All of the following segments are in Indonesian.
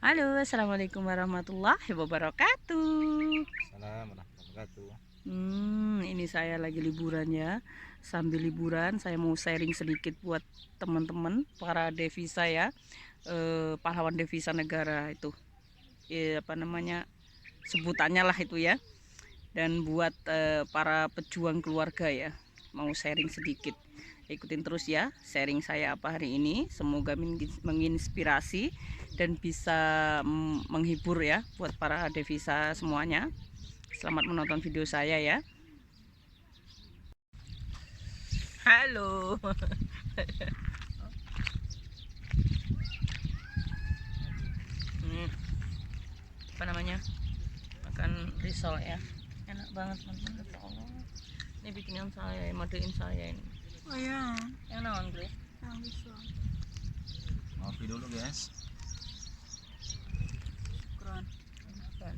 Halo, assalamualaikum warahmatullahi wabarakatuh. Salam warahmatullahi wabarakatuh. Ini saya lagi liburan ya. Sambil liburan, saya mau sharing sedikit buat teman-teman para devisa ya, pahlawan devisa negara itu, apa namanya sebutannya lah itu ya. Dan buat para pejuang keluarga ya, mau sharing sedikit. Ikutin terus ya sharing saya apa hari ini. Semoga menginspirasi dan bisa menghibur ya buat para devisa semuanya. Selamat menonton video saya ya. Halo. Hmm, apa namanya? Makan risol ya. Enak banget teman-teman. Ya Allah. Ini bikinan saya, modelin saya ini. Oh ya, Yang naon, Grace? yang bisa. Ngopi dulu guys. Keren. Kan.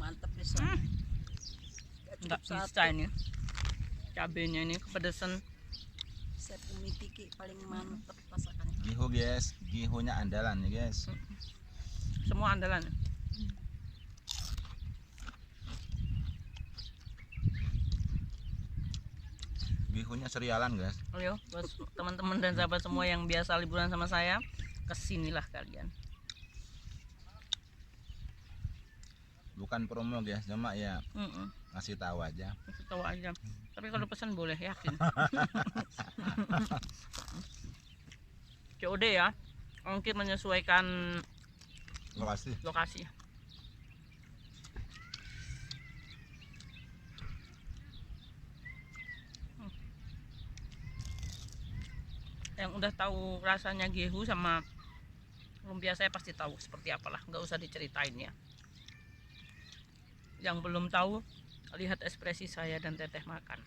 Mantap bisa. Enggak bisa ini. Cabenya ini kepedesan. Saya Umi Tiki paling mantap masakannya. Giho guys, gihonya andalan ya guys. Semua andalan. Gihonya serialan guys. Ayo buat teman-teman dan sahabat semua yang biasa liburan sama saya, kesinilah kalian. Bukan promo guys, cuma ya ngasih tahu aja. Kasih tahu aja. Tapi kalau pesan boleh, yakin. COD ya, mungkin menyesuaikan lokasi. Yang udah tahu rasanya gehu sama lumpia saya pasti tahu seperti apalah, nggak usah diceritain ya. Yang belum tahu, lihat ekspresi saya dan teteh makan.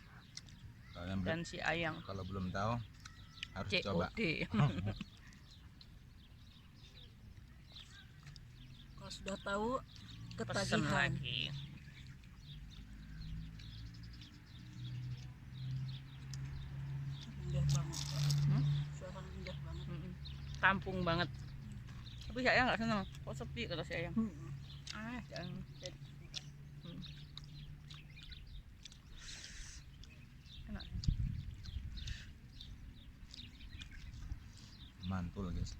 Dan si Ayang. Kalau belum tahu harus COD. coba. Kalau sudah tahu Pesen ketagihan. lagi. Indah banget. Suasana indah banget. Kampung banget. Tapi saya nggak senang. Kok sepi kata si Ayang. Jangan. Enak. Mantul guys.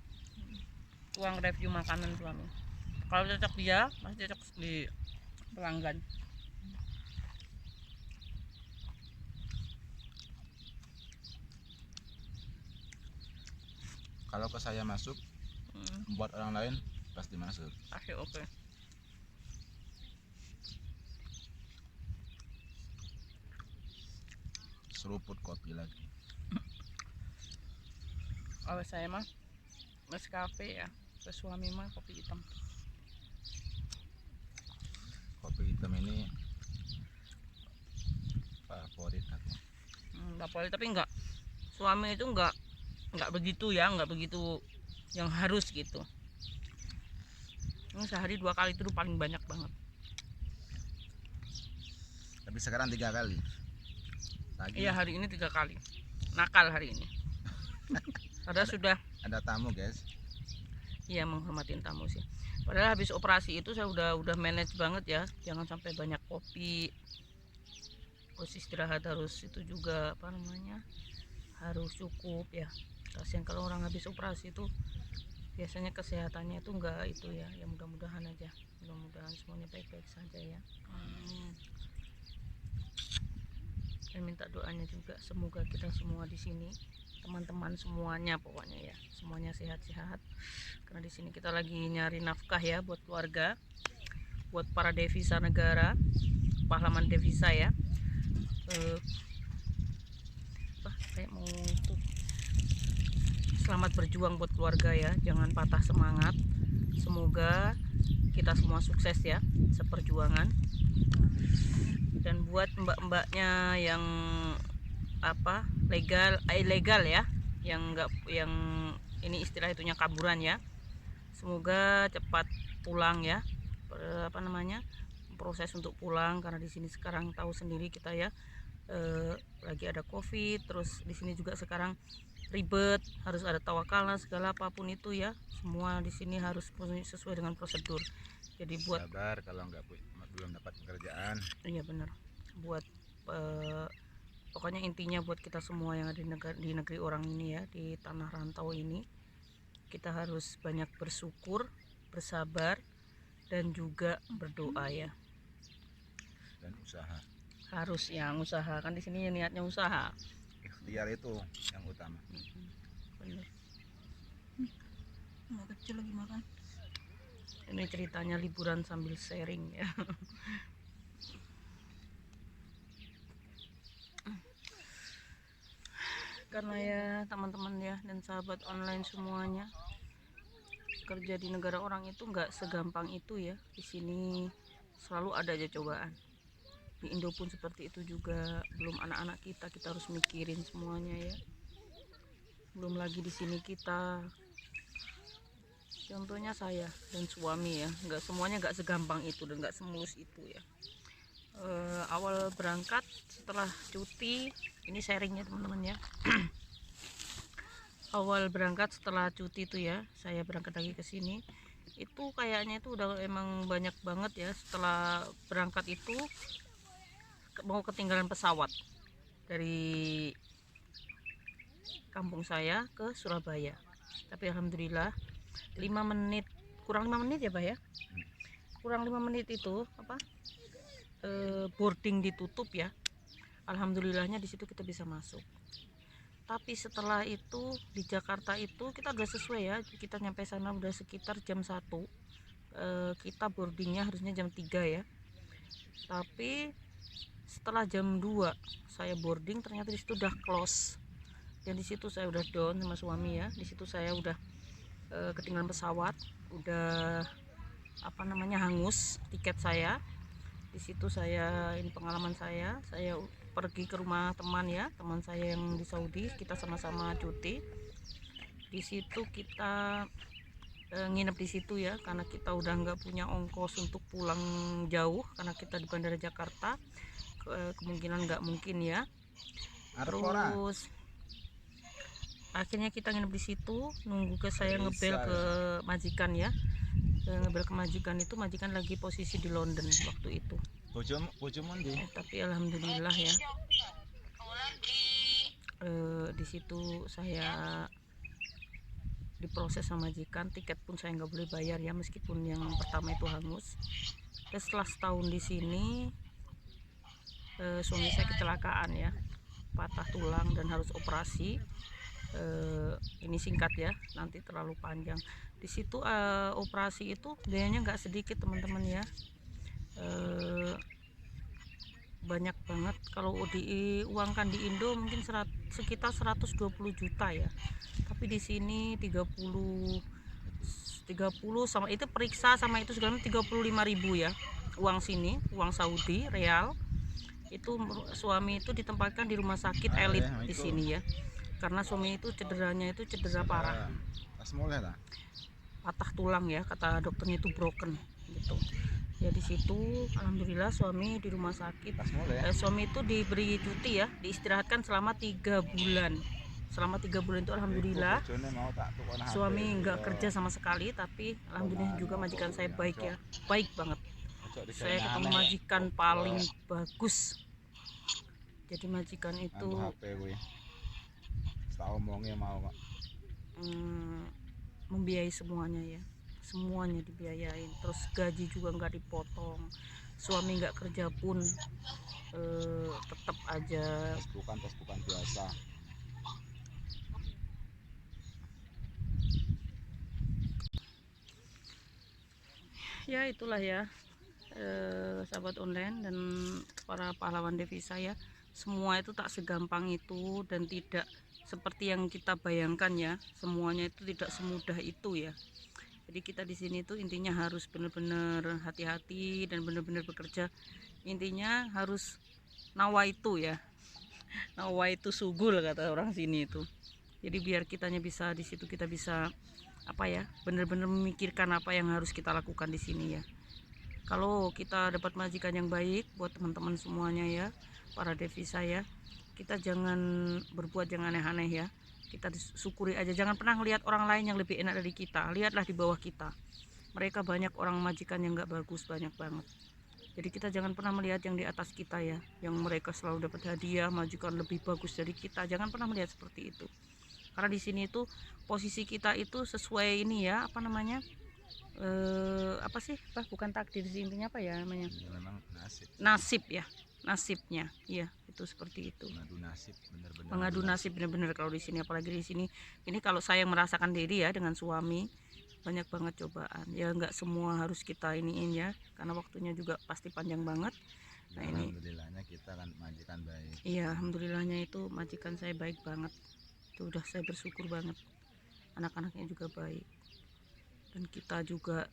Uang review makanan suami. Kalau cocok dia, pasti cocok di pelanggan. Kalau ke saya masuk, buat orang lain pasti masuk. Pasti oke. Seruput kopi lagi. Kalau saya mah Nescafe ya. Ke suami mah kopi hitam. Kopi hitam ini favorit aku. Favorit tapi enggak. Suami itu enggak begitu ya, enggak begitu yang harus gitu. Ini sehari 2 kali itu paling banyak banget. Tapi sekarang 3 kali. Lagi. Iya hari ini 3 kali. Nakal hari ini. Padahal sudah ada tamu guys. Iya menghormatin tamu sih. Padahal habis operasi itu saya udah manage banget ya. Jangan sampai banyak kopi. Terus istirahat harus itu juga apa namanya harus cukup ya. Kasihan kalau orang habis operasi itu biasanya kesehatannya itu enggak itu ya. Ya mudah-mudahan aja. Mudah-mudahan semuanya baik-baik saja ya. Dan minta doanya juga semoga kita semua di sini teman-teman semuanya pokoknya ya semuanya sehat-sehat karena di sini kita lagi nyari nafkah ya buat keluarga, buat para devisa negara, pahlawan devisa ya. Saya mau tuh selamat berjuang buat keluarga ya, jangan patah semangat, semoga kita semua sukses ya seperjuangan. Dan buat mbak-mbaknya yang apa ilegal ya, yang enggak yang ini istilah itunya kaburan ya, semoga cepat pulang ya, apa namanya proses untuk pulang karena di sini sekarang tahu sendiri kita ya, lagi ada covid, terus di sini juga sekarang ribet, harus ada tawakalna segala apapun itu ya. Semua di sini harus sesuai dengan prosedur. Jadi buat sabar kalau belum dapat pekerjaan. iya benar. Buat pokoknya intinya buat kita semua yang ada di negeri orang ini ya, di tanah rantau ini, kita harus banyak bersyukur, bersabar, dan juga berdoa ya. Dan usaha. Harus yang usaha, kan di sini niatnya usaha. Ikhtiar itu yang utama. Bener. Anak kecil lagi makan. Ini ceritanya liburan sambil sharing ya. Karena ya teman-teman ya dan sahabat online semuanya, kerja di negara orang itu nggak segampang itu ya. Di sini selalu ada aja cobaan. Di Indo pun seperti itu juga. Belum anak-anak kita harus mikirin semuanya ya. Belum lagi di sini kita, contohnya saya dan suami ya, nggak semuanya nggak segampang itu dan nggak semulus itu ya. Awal berangkat setelah cuti, ini sharingnya teman-teman ya. Awal berangkat setelah cuti itu ya, saya berangkat lagi ke sini, itu kayaknya itu udah emang banyak banget ya. Setelah berangkat itu mau ketinggalan pesawat dari kampung saya ke Surabaya, tapi alhamdulillah 5 menit, kurang 5 menit ya Pak ya, kurang 5 menit itu boarding ditutup ya. Alhamdulillahnya di situ kita bisa masuk. Tapi setelah itu di Jakarta itu kita udah sesuai ya, kita nyampe sana udah sekitar jam 1, kita boardingnya harusnya jam 3 ya. Tapi setelah jam 2 saya boarding, ternyata di situ udah close. Dan di situ saya udah down sama suami ya. Di situ saya udah ketinggalan pesawat, udah hangus tiket saya. Di situ saya, ini pengalaman saya pergi ke rumah teman ya, teman saya yang di Saudi, kita sama-sama cuti. Di situ kita nginep di situ ya, karena kita udah nggak punya ongkos untuk pulang jauh, karena kita di Bandara Jakarta, kemungkinan nggak mungkin ya. Terus akhirnya kita nginep di situ, nunggu saya ngebel ke majikan ya. Ngebel ke majikan itu, majikan lagi posisi di London waktu itu. Bojomu ndi? Tapi alhamdulillah ya, di situ saya diproses sama majikan, tiket pun saya nggak boleh bayar ya, meskipun yang pertama itu hangus. Dan setelah setahun di sini, suami saya kecelakaan ya, patah tulang dan harus operasi. Ini singkat ya, nanti terlalu panjang. Di situ operasi itu biayanya nggak sedikit teman-teman ya, banyak banget. Kalau diuangkan di Indo mungkin sekitar 120 juta ya, tapi di sini 30 sama itu periksa sama itu segala 35.000 ya, uang sini, uang Saudi real. Itu suami itu ditempatkan di rumah sakit elit di sini ya, karena suami itu cederanya itu cedera parah, patah tulang ya, kata dokternya itu broken gitu ya. Di situ alhamdulillah suami di rumah sakit. Suami itu diberi cuti ya, diistirahatkan selama 3 bulan. Selama 3 bulan itu alhamdulillah suami nggak kerja sama sekali. Tapi alhamdulillah juga majikan saya baik ya, baik banget. Saya ketemu majikan paling bagus. Jadi majikan itu membiayai semuanya ya, semuanya dibiayain. Terus gaji juga nggak dipotong. Suami nggak kerja pun tetap aja bukan biasa. Ya itulah ya, sahabat online dan para pahlawan devisa ya, semua itu tak segampang itu dan tidak seperti yang kita bayangkan ya. Semuanya itu tidak semudah itu ya. Jadi kita di sini tuh intinya harus benar-benar hati-hati dan benar-benar bekerja. Intinya harus nawa itu ya, nawa itu sugul kata orang sini itu. Jadi biar kitanya bisa di situ, kita bisa benar-benar memikirkan apa yang harus kita lakukan di sini ya. Kalau kita dapat majikan yang baik, buat teman-teman semuanya ya, para devisa ya, kita jangan berbuat yang aneh-aneh ya. Kita syukuri aja, jangan pernah ngelihat orang lain yang lebih enak dari kita. Lihatlah di bawah kita, mereka banyak orang majikan yang nggak bagus, banyak banget. Jadi kita jangan pernah melihat yang di atas kita ya, yang mereka selalu dapat hadiah, majikan lebih bagus dari kita. Jangan pernah melihat seperti itu. Karena di sini itu posisi kita itu sesuai ini ya, apa namanya? Apa sih? Bukan takdir sih, intinya apa ya namanya? Ya, memang nasib. Nasib ya, nasibnya. Iya, itu seperti itu. Mengadu nasib, bener-bener Mengadu nasib bener-bener kalau di sini, apalagi di sini. Ini kalau saya merasakan diri ya dengan suami, banyak banget cobaan ya, nggak semua harus kita iniin ya, karena waktunya juga pasti panjang banget. Nah ini alhamdulillahnya kita kan majikan baik. iya, alhamdulillahnya itu majikan saya baik banget, itu udah saya bersyukur banget. Anak-anaknya juga baik, dan kita juga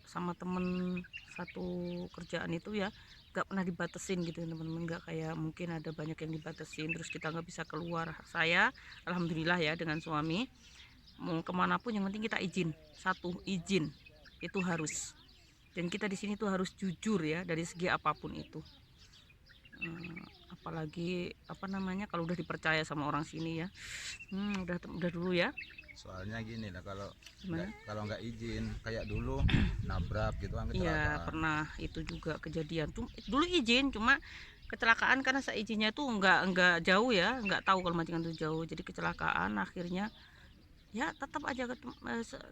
sama temen satu kerjaan itu ya nggak pernah dibatasin gitu teman-teman, nggak kayak mungkin ada banyak yang dibatasin terus kita nggak bisa keluar. Saya alhamdulillah ya dengan suami mau kemanapun yang penting kita izin, satu izin itu harus, dan kita di sini tuh harus jujur ya dari segi apapun itu. Apalagi apa namanya kalau udah dipercaya sama orang sini ya, udah dulu ya. Soalnya gini lah, kalau Gimana? nggak izin kayak dulu nabrak gitu kan, Iya pernah itu juga kejadian tuh dulu izin, cuma kecelakaan karena seizinnya tuh nggak jauh ya, nggak tahu kalau majikan tuh jauh, jadi kecelakaan akhirnya ya tetap aja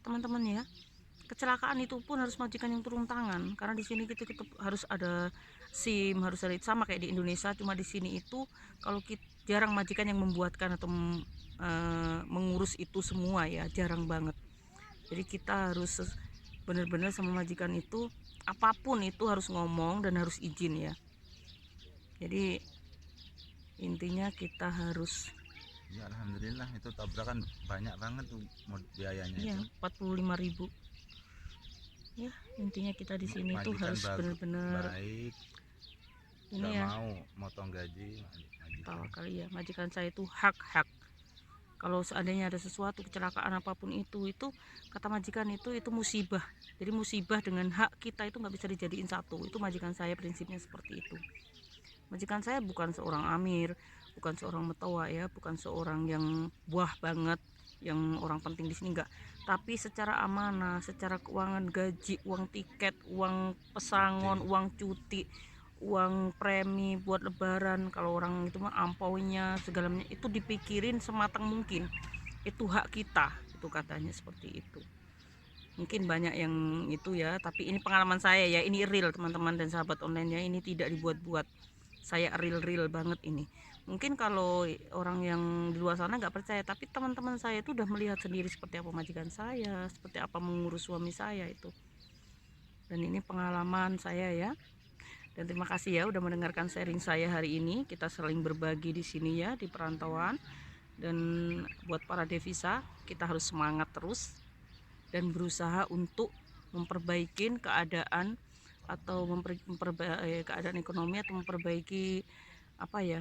teman-teman ya, kecelakaan itu pun harus majikan yang turun tangan, karena di sini kita harus ada SIM, harus ada, sama kayak di Indonesia, cuma di sini itu kalau kita jarang majikan yang membuatkan atau mengurus itu semua ya, jarang banget. Jadi kita harus benar-benar sama majikan itu apapun itu harus ngomong dan harus izin ya. Jadi intinya kita harus ya alhamdulillah itu tabrakan banyak banget tuh biayanya ya, itu 45.000 ya. Intinya kita di sini tuh harus benar-benar baik, ini nggak ya, mau motong gaji tahu kali ya, majikan saya itu hak-hak. Kalau seandainya ada sesuatu kecelakaan apapun itu kata majikan itu musibah. Jadi musibah dengan hak kita itu nggak bisa dijadiin satu. Itu majikan saya prinsipnya seperti itu. Majikan saya bukan seorang amir, bukan seorang metoa ya, bukan seorang yang buah banget, yang orang penting di sini enggak. Tapi secara amanah, secara keuangan, gaji, uang tiket, uang pesangon, uang cuti, uang premi buat lebaran, kalau orang itu mah ampaunya segalanya itu dipikirin sematang mungkin. Itu hak kita, itu katanya seperti itu. Mungkin banyak yang itu ya, tapi ini pengalaman saya ya, ini real teman-teman dan sahabat online ya, ini tidak dibuat-buat, saya real banget ini. Mungkin kalau orang yang di luar sana nggak percaya, tapi teman-teman saya itu udah melihat sendiri seperti apa majikan saya, seperti apa mengurus suami saya itu. Dan ini pengalaman saya ya. Dan terima kasih ya udah mendengarkan sharing saya hari ini. Kita saling berbagi di sini ya, di perantauan. Dan buat para devisa, kita harus semangat terus dan berusaha untuk memperbaiki keadaan atau memperbaiki keadaan ekonomi, atau memperbaiki apa ya,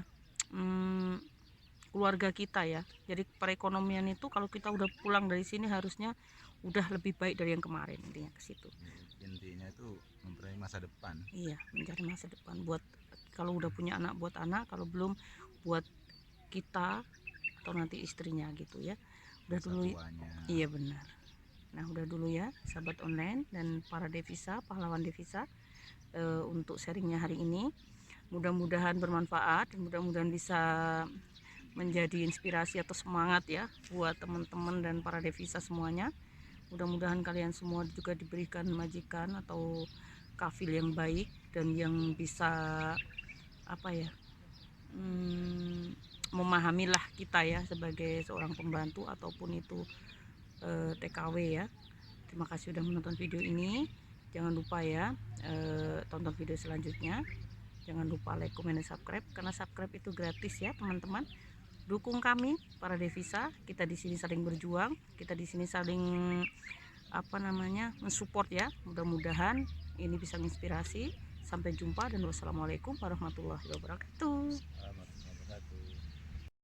keluarga kita ya. Jadi perekonomian itu kalau kita udah pulang dari sini harusnya udah lebih baik dari yang kemarin, intinya ke situ. Intinya itu memperbaiki masa depan. Iya, mencari masa depan buat kalau udah punya anak, buat anak, kalau belum buat kita atau nanti istrinya gitu ya. Udah masa dulu. Tuanya. Iya benar. Nah udah dulu ya sahabat online dan para devisa, pahlawan devisa, untuk sharingnya hari ini. Mudah-mudahan bermanfaat, mudah-mudahan bisa menjadi inspirasi atau semangat ya buat teman-teman dan para devisa semuanya. Mudah-mudahan kalian semua juga diberikan majikan atau kafil yang baik dan yang bisa apa ya, memahamilah kita ya sebagai seorang pembantu ataupun itu TKW ya. Terima kasih sudah menonton video ini. Jangan lupa ya tonton video selanjutnya. Jangan lupa like, comment, dan subscribe, karena subscribe itu gratis ya teman-teman. Dukung kami para devisa, kita di sini saling berjuang, kita di sini saling apa namanya mensupport ya. Mudah-mudahan ini bisa menginspirasi. Sampai jumpa dan wassalamualaikum warahmatullahi wabarakatuh.